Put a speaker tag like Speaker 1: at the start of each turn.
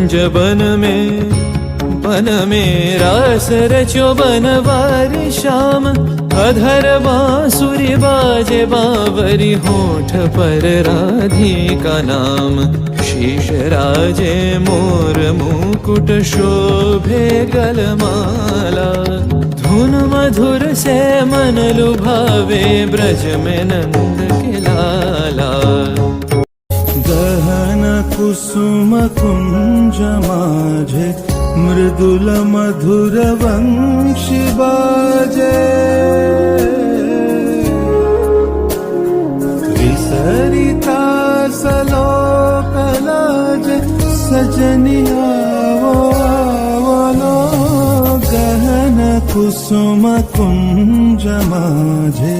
Speaker 1: कुंज बन में रास रचो बनवारी श्याम। अधर बांसुरी बाजे बावरी होठ पर राधिका नाम। शीश राजे मोर मुकुट शोभे गलमाला। धुन मधुर से मन लुभावे ब्रज में नंद के लाला।
Speaker 2: गहन कुसुम कुंज माझे मृदुल मधुर वंशी बाजे। विसरिता सलोक लाजे सजनिया वो आवलो। गहन कुसुम कुंज माझे।